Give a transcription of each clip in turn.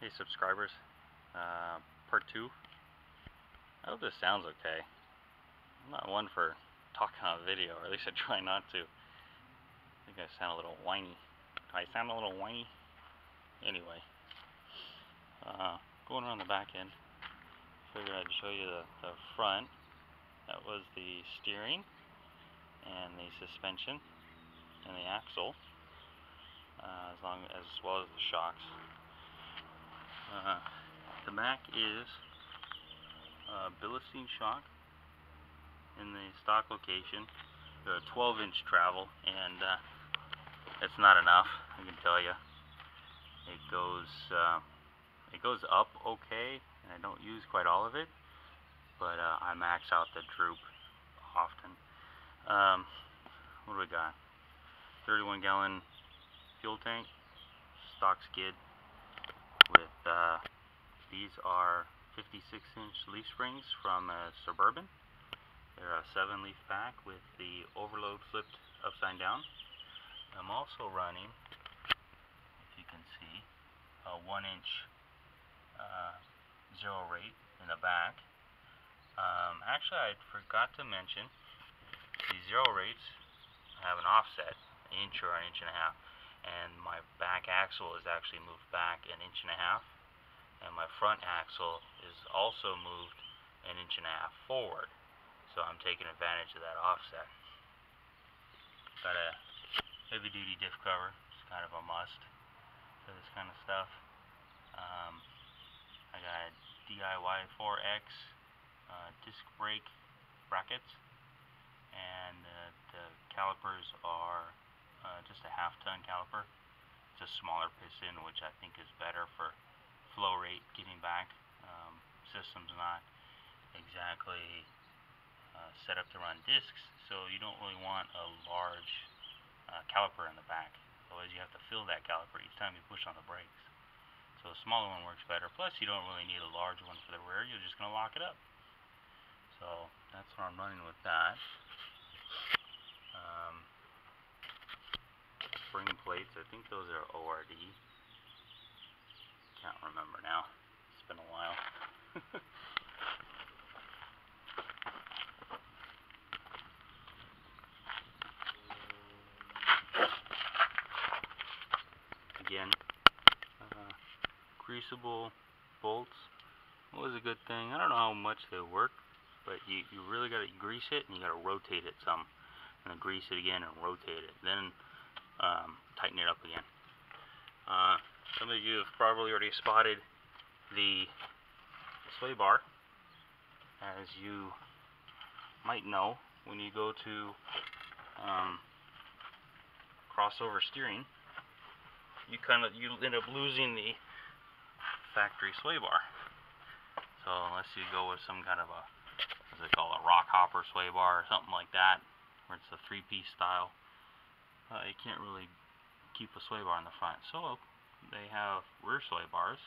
Hey subscribers, part 2. I hope this sounds okay. I'm not one for talking on video, or at least I try not to. I think I sound a little whiny. Do I sound a little whiny? Anyway, going around the back end, figured I'd show you the front. That was the steering and the suspension and the axle, as well as the shocks. The back is billet shock in the stock location. They're a 12-inch travel, and it's not enough, I can tell you. It goes up okay, and I don't use quite all of it, but I max out the droop often. What do we got? 31-gallon fuel tank, stock skid with these are 56-inch leaf springs from a Suburban. They're a 7-leaf pack with the overload flipped upside down. I'm also running, if you can see, a 1-inch zero rate in the back. Actually, I forgot to mention, these zero rates have an offset, an inch or an inch and a half, and my back axle is actually moved back an inch and a half, and my front axle is also moved an inch and a half forward, so I'm taking advantage of that offset. Got a heavy duty diff cover. It's kind of a must for this kind of stuff. I got DIY 4X disc brake brackets, and the calipers are just a half-ton caliper. It's a smaller piston, which I think is better for flow rate getting back. System's not exactly set up to run discs, so you don't really want a large caliper in the back. Otherwise, you have to fill that caliper each time you push on the brakes. So a smaller one works better. Plus, you don't really need a large one for the rear. You're just going to lock it up. So that's what I'm running with that. Spring plates, I think those are ORD. Can't remember now. It's been a while. Again, Crucible Bolts was a good thing. I don't know how much they work, but you really got to grease it, and you got to rotate it some, and then grease it again and rotate it, then tighten it up again. Some of you have probably already spotted the sway bar. As you might know, when you go to crossover steering, you end up losing the factory sway bar. So unless you go with some kind of a, what they call a rock hopper sway bar or something like that, where it's a 3-piece style, you can't really keep a sway bar in the front. So they have rear sway bars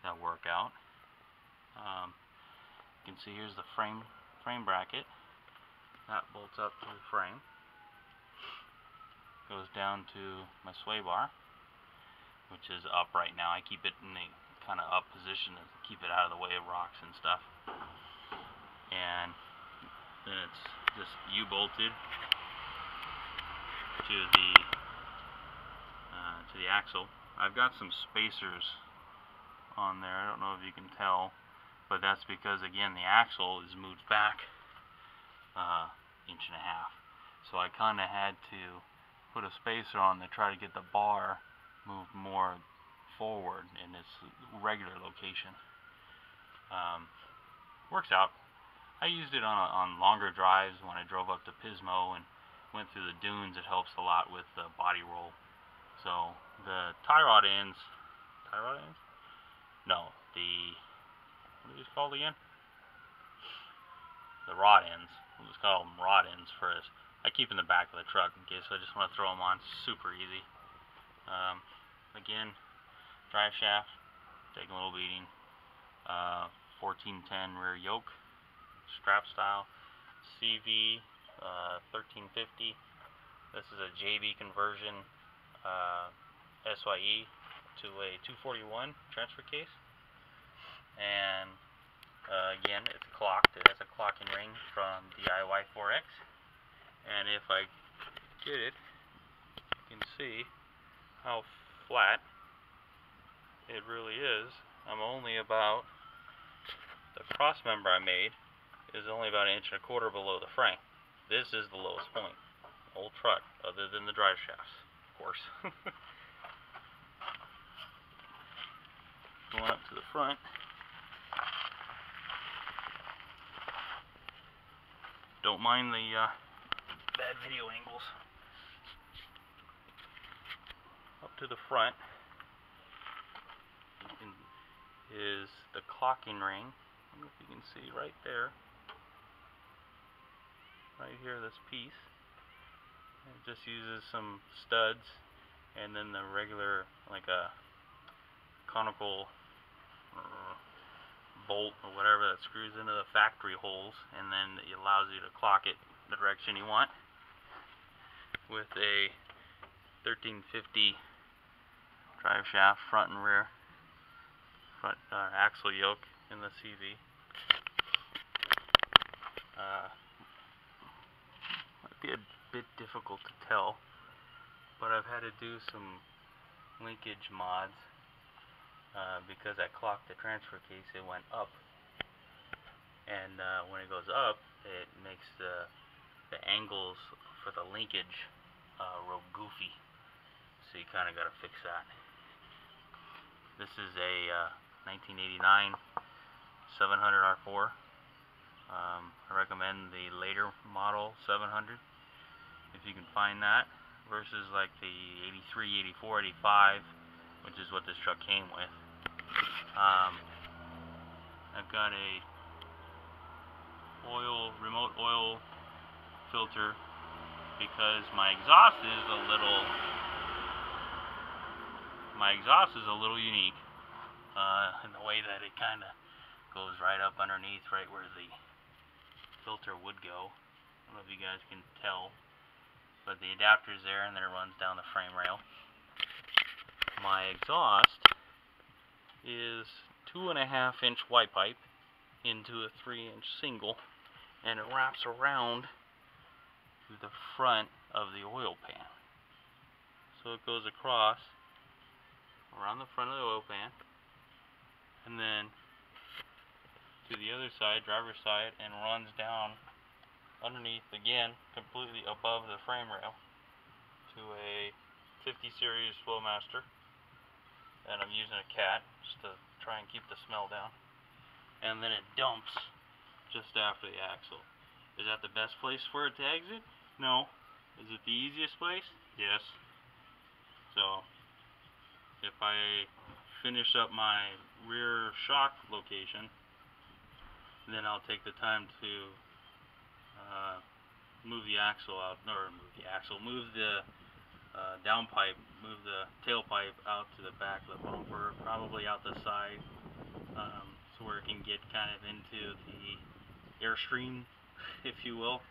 that work out. You can see here's the frame bracket that bolts up to the frame, goes down to my sway bar, which is up right now. I keep it in the kind of up position to keep it out of the way of rocks and stuff. And then it's just U-bolted to the axle. I've got some spacers on there. I don't know if you can tell, but that's because, again, the axle is moved back inch and a half. So I kind of had to put a spacer on to try to get the bar moved more forward in its regular location. Works out. I used it on longer drives when I drove up to Pismo and went through the dunes. It helps a lot with the body roll. So the tie rod ends, no, what are these called again? The rod ends. We'll just call them rod ends first. I keep in the back of the truck in case I just want to throw them on. Super easy. Again, Driveshaft, taking a little beating. 1410 rear yoke, strap style. CV 1350. This is a JB conversion SYE to a 241 transfer case, and again, it's clocked. It has a clocking ring from DIY 4X, and if I get it, you can see how flat it really is. I'm only about, the cross member I made is only about 1.25 inches below the frame. This is the lowest point. Old truck, other than the drive shafts, of course. Going up to the front. Don't mind the bad video angles. Up to the front is the clocking ring. I don't know if you can see right there. Right here, this piece. It just uses some studs and then the regular, like a conical bolt or whatever that screws into the factory holes, and then it allows you to clock it the direction you want with a 1350 drive shaft, front and rear, front axle yoke in the CV. Might be a bit difficult to tell, but I've had to do some linkage mods because I clocked the transfer case. It went up, and when it goes up, it makes the angles for the linkage real goofy, so you kind of got to fix that. This is a 1989 700R4. I recommend the later model 700 if you can find that, versus like the 83, 84, 85, which is what this truck came with. I've got a remote oil filter because my exhaust is a little unique in the way that it kind of goes right up underneath, right where the filter would go. I don't know if you guys can tell, but the adapter's there, and then it runs down the frame rail. My exhaust is 2.5-inch white pipe into a 3-inch single, and it wraps around to the front of the oil pan. So it goes across around the front of the oil pan, and then to the other side, driver's side, and runs down underneath again, completely above the frame rail, to a 50 series Flowmaster, and I'm using a cat just to try and keep the smell down. And then it dumps just after the axle. Is that the best place for it to exit? No. Is it the easiest place? Yes. So if I finish up my rear shock location, then I'll take the time to move the axle out, or move the downpipe, move the tailpipe out to the back of the bumper, probably out the side, so where it can get kind of into the airstream, if you will.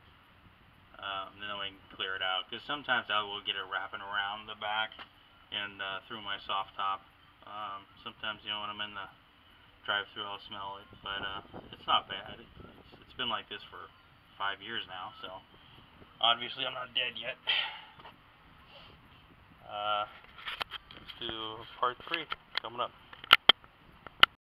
Then we can clear it out, because sometimes I will get it wrapping around the back and through my soft top. Sometimes, you know, when I'm in the drive-through, I'll smell it, but it's not bad. It's been like this for 5 years now, so obviously I'm not dead yet. Let's do part 3 coming up.